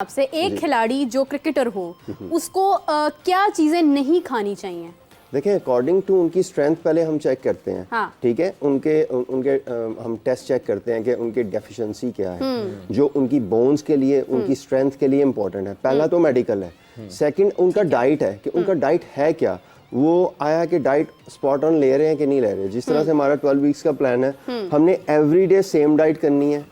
आपसे एक खिलाड़ी जो क्रिकेटर हो उसको क्या चीजें नहीं खानी चाहिए? देखें, अकॉर्डिंग टू उनकी स्ट्रेंथ पहले हम चेक करते हैं। हाँ। ठीक है, उनके हम टेस्ट चेक करते हैं कि उनकी डेफिशिएंसी क्या है जो उनकी बोन्स के लिए, उनकी स्ट्रेंथ के लिए इंपॉर्टेंट है। पहला तो मेडिकल है। सेकंड उनका डाइट है कि उनका डाइट है क्या, वो आया कि डाइट स्पॉट ऑन ले रहे हैं कि नहीं ले रहे। जिस तरह से हमारा 12 वीक्स का प्लान है, हमने एवरीडे सेम डाइट करनी है,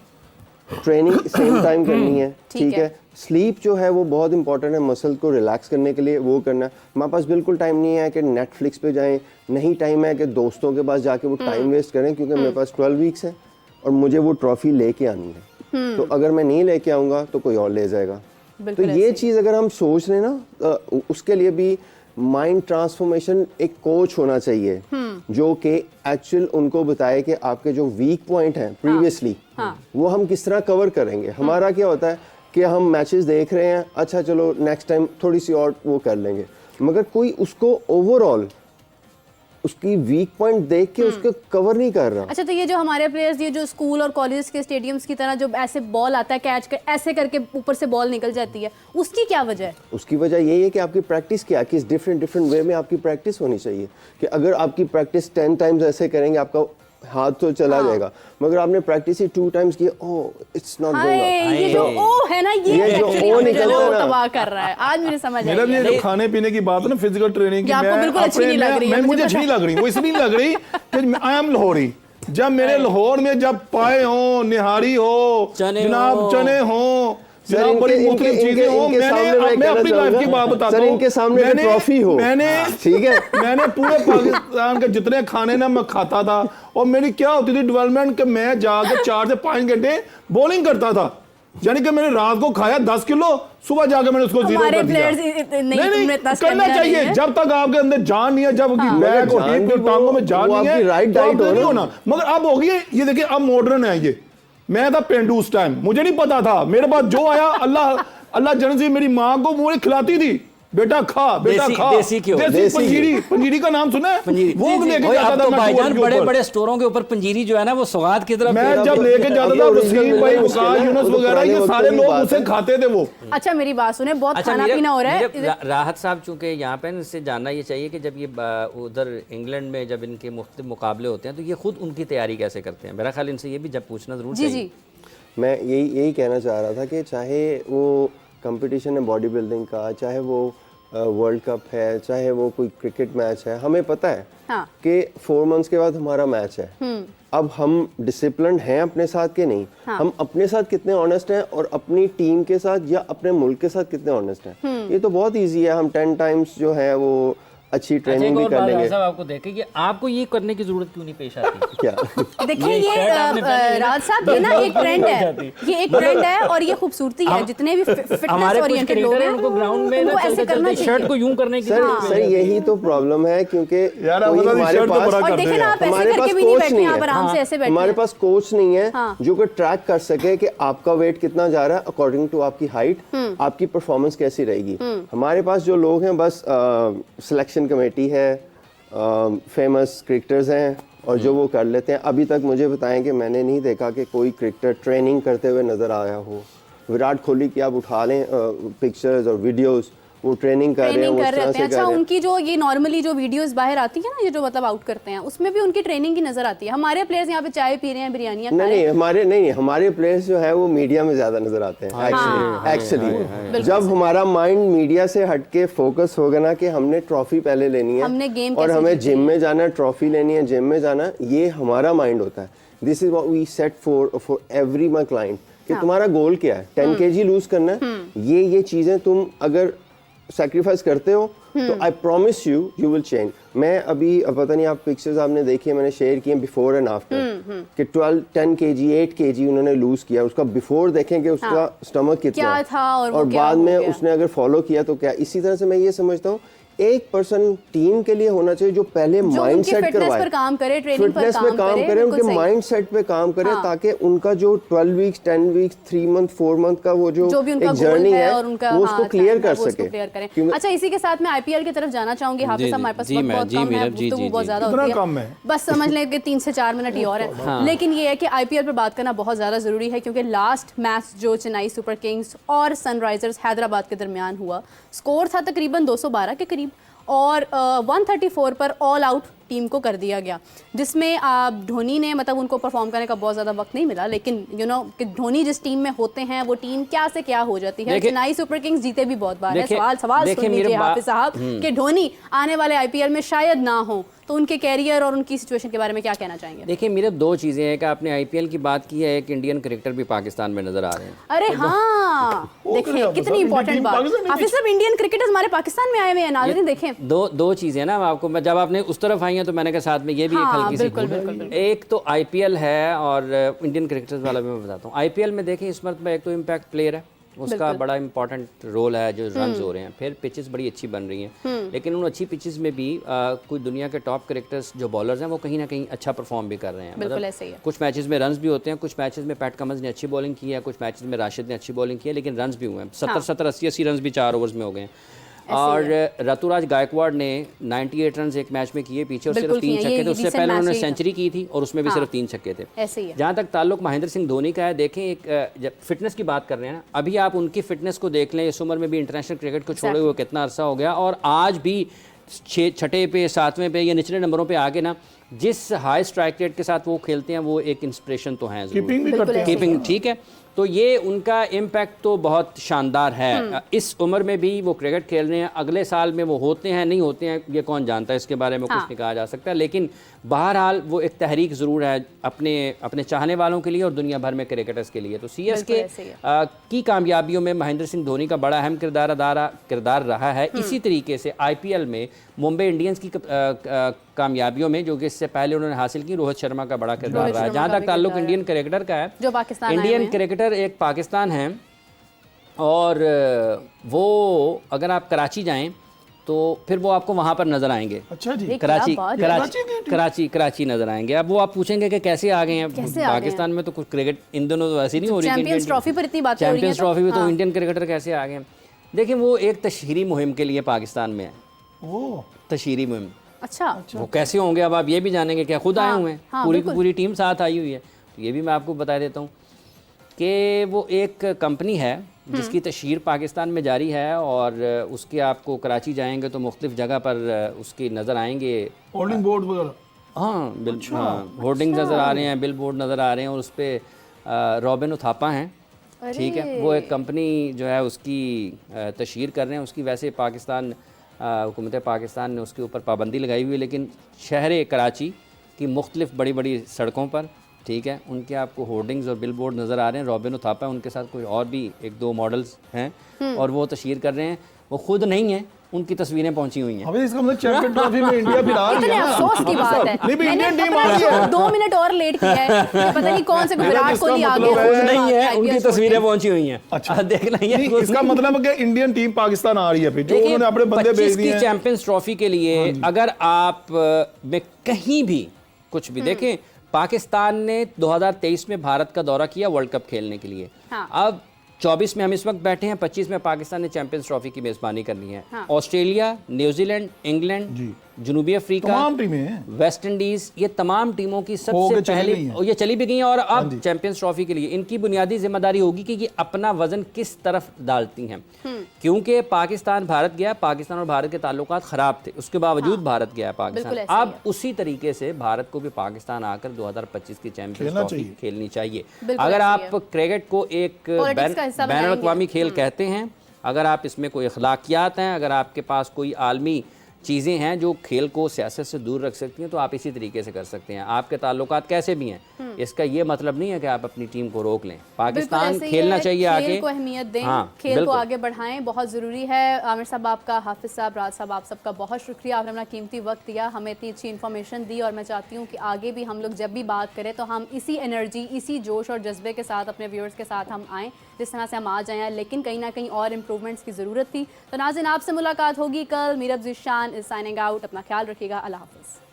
ट्रेनिंग सेम टाइम करनी है। ठीक है, स्लीप जो है वो बहुत इंपॉर्टेंट है, मसल को रिलैक्स करने के लिए वो करना है। हमारे पास बिल्कुल टाइम नहीं है कि नेटफ्लिक्स पे जाएं, नहीं टाइम है कि दोस्तों के पास जाके वो टाइम वेस्ट करें, क्योंकि मेरे पास 12 वीक्स है और मुझे वो ट्रॉफी लेके आनी है। तो अगर मैं नहीं लेके आऊँगा तो कोई और ले जाएगा। तो ये चीज़ अगर हम सोच रहे हैं ना, उसके लिए भी माइंड ट्रांसफॉर्मेशन एक कोच होना चाहिए जो कि एक्चुअल उनको बताए कि आपके जो वीक पॉइंट हैं प्रीवियसली वो हम किस तरह कवर करेंगे। हमारा क्या होता है कि हम मैचेस देख रहे हैं, अच्छा चलो नेक्स्ट टाइम थोड़ी सी और वो कर लेंगे, मगर कोई उसको ओवरऑल उसकी वीक पॉइंट देख के उसको कवर नहीं कर रहा। अच्छा, तो ये जो हमारे प्लेयर्स, ये जो स्कूल और कॉलेज के स्टेडियम्स की तरह जो ऐसे बॉल आता है कैच कर, ऐसे करके ऊपर से बॉल निकल जाती है, उसकी क्या वजह है? उसकी वजह यही है कि आपकी प्रैक्टिस क्या, किस डिफरेंट वे में आपकी प्रैक्टिस होनी चाहिए। कि अगर आपकी प्रैक्टिस 10 टाइम्स ऐसे करेंगे आपका हाथ तो चला जाएगा, मगर आपने प्रैक्टिस ही 2 टाइम्स किया, oh it's not going up. ये जो ओ है ना, ये जो ओ निकलता है ना, तबाह कर रहा है। आज मुझे समझ आई। मेरा ये खाने पीने की बात है ना, फिजिकल ट्रेनिंग की, आपको बिल्कुल अच्छी नहीं लग रही है। मुझे अच्छी नहीं लग रही, वो इसलिए नहीं लग रही कि आई एम लाहौरी। जब मेरे लाहौर में जब पाए हो, निहारी हो, जनाब चने हो, जनाब बड़ी मुख्तलिफ चीजें हो, मैं अपनी लाइफ की बात बताता हूं, इनके सामने ट्रॉफी हो, मैंने ठीक है, मैंने पूरे पाकिस्तान के जितने खाने ना मैं खाता था, और मेरी क्या होती थी डेवलपमेंट कि मैं जाकर 4 से 5 घंटे बॉलिंग करता था। यानी कि मैंने रात को खाया 10 किलो, सुबह जाकर मैंने उसको 0 कर दिया। नहीं करना चाहिए जब तक आपके अंदर जान नहीं है, जब बैक और हिप और टांगों में जान नहीं है, राइट डाइट नहीं होना। मगर अब होगी ये, देखिए अब मॉडर्न है ये। मैं था पेंडू उस टाइम, मुझे नहीं पता था, मेरे पास जो आया अल्लाह जन से मेरी माँ को मुझे खिलाती थी, बेटा खा, बेटा खा। देसी पंजीरी का नाम सुना है? वो लेके जाता था भाईजान, बड़े बड़े स्टोरों के ऊपर पंजीरी जो है ना, वो सौगात की तरफ मैं जब लेके जाता था, वसीम भाई, वकास, यूनुस वगैरह, ये सारे लोग उसे खाते थे वो। अच्छा मेरी बात सुने, बहुत खाना पीना हो रहा है। राहत साहब, चूंकि यहाँ पे इससे जानना ये चाहिए कि जब ये उधर इंग्लैंड में जब इनके मुख्तलिफ मुकाबले होते हैं तो ये खुद उनकी तैयारी कैसे करते हैं? मेरा ख्याल इनसे ये भी जब पूछना जरूर चाहिए। मैं यही कहना चाह रहा था कि चाहे वो कंपटीशन है बॉडी बिल्डिंग का, चाहे वो वर्ल्ड कप है, चाहे वो कोई क्रिकेट मैच है, हमें पता है कि 4 मंथ्स के बाद हमारा मैच है। अब हम डिसिप्लिन हैं अपने साथ के नहीं, हम अपने साथ कितने ऑनेस्ट हैं और अपनी टीम के साथ या अपने मुल्क के साथ कितने ऑनेस्ट हैं, ये तो बहुत ईजी है। हम 10 टाइम्स जो है वो अच्छी ट्रेनिंग भी कर लेंगे। साहब आपको देखें कि आपको ये करने की जरूरत क्यों नहीं पेश आती? क्या देखिए ये राज साहब, ये ना एक ट्रेंड है, ये एक ट्रेंड है और ये खूबी है। जितने भी फिटनेस ओरिएंटेड लोग हैं उनको ग्राउंड में ऐसे करना चाहिए, शर्ट को यूं करने की। सर यही तो प्रॉब्लम है, क्योंकि हमारे पास और देखिए ना, आप ऐसे करके भी नहीं बैठे, आप आराम से ऐसे बैठे। हमारे पास कोच नहीं है जो कि ट्रैक कर सके कि आपका वेट कितना जा रहा है अकॉर्डिंग टू आपकी हाइट, आपकी परफॉर्मेंस कैसी रहेगी। हमारे पास जो लोग हैं बस सिलेक्शन कमेटी है, फेमस क्रिकेटर्स हैं और जो वो कर लेते हैं। अभी तक मुझे बताएं कि मैंने नहीं देखा कि कोई क्रिकेटर ट्रेनिंग करते हुए नज़र आया हो। विराट कोहली की आप उठा लें पिक्चर्स और वीडियोस, वो ट्रेनिंग कर रहे हैं। अच्छा, उनकी जो ये नॉर्मली जो वीडियोस बाहर आती है ना, ये जो मतलब आउट करते हैं, उसमें भी उनकी ट्रेनिंग की नजर आती है। हमारे प्लेयर्स यहाँ पे चाय पी रहे हैं, बिरयानियां खा रहे हैं। हमारे प्लेयर्स जो है वो मीडिया में ज्यादा नजर आते हैं एक्चुअली। जब हमारा माइंड मीडिया से हटके फोकस होगा ना कि हमने ट्रॉफी पहले लेनी है और हमें जिम में जाना है, ट्रॉफी लेनी है, जिम में जाना, ये हमारा माइंड होता है। This is what we set for every my client कि तुम्हारा गोल क्या है, 10 kg लूज करना है। ये चीजें तुम अगर सैक्रिफाइस करते हो तो I promise you will change. मैं अभी पता नहीं आप पिक्चर्स आपने देखी है, मैंने शेयर किए बिफोर एंड आफ्टर कि 10 kg 8 kg उन्होंने लूज किया। उसका बिफोर देखें कि उसका स्टमक कितना क्या था और बाद में उसने अगर फॉलो किया तो क्या। इसी तरह से मैं ये समझता हूँ एक पर्सन टीम के लिए होना चाहिए जो पहले माइंड सेट करवाए, पर काम करे, ट्रेनिंग पर फिटनेस पे काम करे, उनके माइंड सेट पे काम करे, ताकि उनका जो 12 वीक्स 10 वीक्स 3 मंथ 4 मंथ का वो जो एक जर्नी है वो उसको क्लियर कर सके। अच्छा, इसी के साथ मैं आईपीएल की तरफ जाना चाहूंगी। हाफिज साहब, हमारे पास वक्त बहुत कम है, गुफ्तगू बहुत ज्यादा होती है, बस समझ लें कि 3 से 4 मिनट ही और है। लेकिन ये है कि आईपीएल पर बात करना बहुत ज्यादा जरूरी है, क्योंकि लास्ट मैच जो चेन्नई सुपर किंग्स और सनराइजर्स हैदराबाद के दरमियान हुआ, स्कोर था तकरीबन 212 के करीब, और 134 पर ऑल आउट टीम को कर दिया गया, जिसमें धोनी ने मतलब उनको परफॉर्म करने का बहुत ज़्यादा वक्त नहीं मिला, लेकिन कि धोनी जिस टीम में होते हैं वो टीम क्या से क्या हो जाती है। चेन्नई सुपर किंग्स जीते भी बहुत बार है। सवाल सुन लीजिए हाफिज साहब कि धोनी आने वाले आईपीएल में शायद ना हो, तो उनके कैरियर और उनकी सिचुएशन के बारे में क्या कहना चाहेंगे? देखिए मेरे 2 चीज़ें हैं कि आपने आईपीएल की बात की है, एक इंडियन क्रिकेटर भी पाकिस्तान में नजर आ रहे हैं। अरे हाँ, देखिए कितनी इंपॉर्टेंट बात। हाफिज साहब, इंडियन क्रिकेटर्स हमारे पाकिस्तान में आए हुए हैं, नाज़रीन देखें। दो चीज़ें ना आपको, मैं जब आपने उस तरफ आई हैं तो मैंने कहा साथ में ये भी एक हल्की सी, एक तो आईपीएल है और इंडियन क्रिकेटर्स वाला भी मैं बताता हूँ। आईपीएल में देखें इस मरतबा एक तो इम्पैक्ट प्लेयर है, उसका बड़ा इंपॉर्टेंट रोल है, जो रन्स हो रहे हैं, फिर पिचेस बड़ी अच्छी बन रही हैं, लेकिन उन अच्छी पिचेस में भी कुछ दुनिया के टॉप क्रिकेटर्स जो बॉलर्स हैं वो कहीं ना कहीं अच्छा परफॉर्म भी कर रहे हैं। बिल्कुल ऐसे ही है। कुछ मैचेस में रन्स भी होते हैं, कुछ मैचेस में पैट कमिंस ने अच्छी बॉलिंग की है, कुछ मैचेस में राशिद ने अच्छी बॉलिंग की है, लेकिन रन्स भी हुए हैं। 70-70 80-80 रन्स भी 4 ओवर्स में हो गए हैं। और ऋतुराज गायकवाड़ ने 98 रन एक मैच में किए पीछे, और सिर्फ 3 छक्के थे। उससे पहले उन्होंने सेंचुरी की थी और उसमें भी सिर्फ 3 छक्के थे। जहाँ तक ताल्लुक महेंद्र सिंह धोनी का है, देखें एक जब फिटनेस की बात कर रहे हैं ना, अभी आप उनकी फिटनेस को देख लें, इस उम्र में भी इंटरनेशनल क्रिकेट को छोड़े हुए कितना अरसा हो गया, और आज भी 6ठे पे 7वें पे या निचले नंबरों पे आगे ना, जिस हाई स्ट्राइक रेट के साथ वो खेलते हैं वो एक इंस्पिरेशन तो है। कीपिंग ठीक है, तो ये उनका इम्पैक्ट तो बहुत शानदार है। इस उम्र में भी वो क्रिकेट खेल रहे हैं, अगले साल में वो होते हैं नहीं होते हैं ये कौन जानता है, इसके बारे में कुछ नहीं कहा जा सकता, लेकिन बहरहाल वो एक तहरीक ज़रूर है अपने चाहने वालों के लिए और दुनिया भर में क्रिकेटर्स के लिए। तो सीएसके की कामयाबियों में महेंद्र सिंह धोनी का बड़ा अहम किरदार रहा है। इसी तरीके से आईपीएल में मुंबई इंडियंस की कामयाबियों में, जो कि इससे पहले उन्होंने हासिल की, रोहित शर्मा का बड़ा किरदार रहा है। जहाँ तक ताल्लुक इंडियन क्रिकेटर का है, जो पाकिस्तान इंडियन क्रिकेटर एक पाकिस्तान है, और वो अगर आप कराची जाएं तो फिर वो आपको वहाँ पर नजर आएंगे। अच्छा जी, कराची नजर आएंगे। अब वो आप पूछेंगे कि कैसे आ गए हैं पाकिस्तान में, तो कुछ क्रिकेट इन दोनों तो ऐसी नहीं हो रही। चैंपियंस ट्रॉफी पर इतनी बात हो रही है, चैंपियंस ट्रॉफी में तो इंडियन क्रिकेटर कैसे आ गए? देखिए वो एक तशहीरी मुहिम के लिए पाकिस्तान में है, तशहीरी मुहिम। अच्छा, वो कैसे होंगे अब आप ये भी जानेंगे, क्या खुद आए हुए हैं, पूरी की पूरी टीम साथ आई हुई है। तो ये भी मैं आपको बता देता हूँ कि वो एक कंपनी है जिसकी तशहीर पाकिस्तान में जारी है, और उसके आपको कराची जाएंगे तो मुख्तलिफ जगह पर उसकी नज़र आएंगे होर्डिंग बोर्ड वगैरह। हाँ बिल्कुल, हाँ होर्डिंग नज़र आ रहे हैं, बिल बोर्ड नज़र आ रहे हैं, और उस पर रॉबिन उथापा हैं, ठीक है, वो एक कंपनी जो है उसकी तशहीर कर रहे हैं। उसकी वैसे पाकिस्तान हुकूमत पाकिस्तान ने उसके ऊपर पाबंदी लगाई हुई है, लेकिन शहर कराची की मुख्तलिफ बड़ी बड़ी सड़कों पर, ठीक है, उनके आपको होर्डिंग्स और बिल बोर्ड नज़र आ रहे हैं। रॉबिन उथापा है, उनके साथ कोई और भी 1-2 मॉडल्स हैं, और वो तशहीर कर रहे हैं। वो खुद नहीं है, उनकी तस्वीरें पहुंची हुई हैं। अभी इसका मतलब चैंपियन ट्रॉफी में इंडिया फिर आ रही है ना, अफसोस की बात है। नहीं भी इंडियन टीम आ रही है, 2 मिनट और लेट किया है, पता नहीं कौन से विराट कोहली आ गए, नहीं है, उनकी तस्वीरें पहुंची हुई हैं। अच्छा देख लेंगे, इसका मतलब है कि इंडियन टीम पाकिस्तान आ रही है, फिर जो उन्होंने अपने बंदे भेज दिए हैं चैंपियंस ट्रॉफी के लिए। अगर आप में कहीं भी कुछ भी देखें, पाकिस्तान ने 2023 में भारत का दौरा किया वर्ल्ड कप खेलने के लिए। अब 24 में हम इस वक्त बैठे हैं, 25 में पाकिस्तान ने चैंपियंस ट्रॉफी की मेजबानी करनी है। ऑस्ट्रेलिया, न्यूजीलैंड, इंग्लैंड, जनूबी अफ्रीका, तमाम टीमें, वेस्ट इंडीज, ये तमाम टीमों की सबसे पहली, और ये चली भी गई हैं, और अब चैंपियंस ट्रॉफी के लिए इनकी बुनियादी जिम्मेदारी होगी कि ये अपना वजन किस तरफ डालती हैं। क्योंकि पाकिस्तान भारत गया, पाकिस्तान और भारत के ताल्लुकात खराब थे, उसके बावजूद भारत गया है पाकिस्तान। अब उसी तरीके से भारत को भी पाकिस्तान आकर 2025 की चैंपियंस ट्रॉफी खेलनी चाहिए। अगर आप क्रिकेट को एक बैनुल-अक़वामी खेल कहते हैं, अगर आप इसमें कोई अखलाकियात हैं, अगर आपके पास कोई आलमी चीज़ें हैं जो खेल को सियासत से दूर रख सकती हैं, तो आप इसी तरीके से कर सकते हैं। आपके ताल्लुकात कैसे भी हैं, इसका ये मतलब नहीं है कि आप अपनी टीम को रोक लें। पाकिस्तान खेलना चाहिए आगे, खेल को अहमियत दें, हाँ, खेल को आगे बढ़ाएं, बहुत ज़रूरी है। आमिर साहब आपका, हाफिज़ साहब, राज साहब, आप सबका बहुत शुक्रिया, आपने अपना कीमती वक्त दिया, हमें इतनी अच्छी इन्फॉर्मेशन दी। और मैं चाहती हूँ कि आगे भी हम लोग जब भी बात करें तो हम इसी एनर्जी, इसी जोश और जज्बे के साथ अपने व्यूअर्स के साथ हम आएँ जिस तरह से हम आज आए हैं। लेकिन कहीं ना कहीं और इम्प्रूवमेंट्स की ज़रूरत थी। तो नाज़रीन, आपसे मुलाकात होगी कल। Meerab Zeeshan is signing out. अपना ख्याल रखिएगा। अल्लाह हाफ़िज़।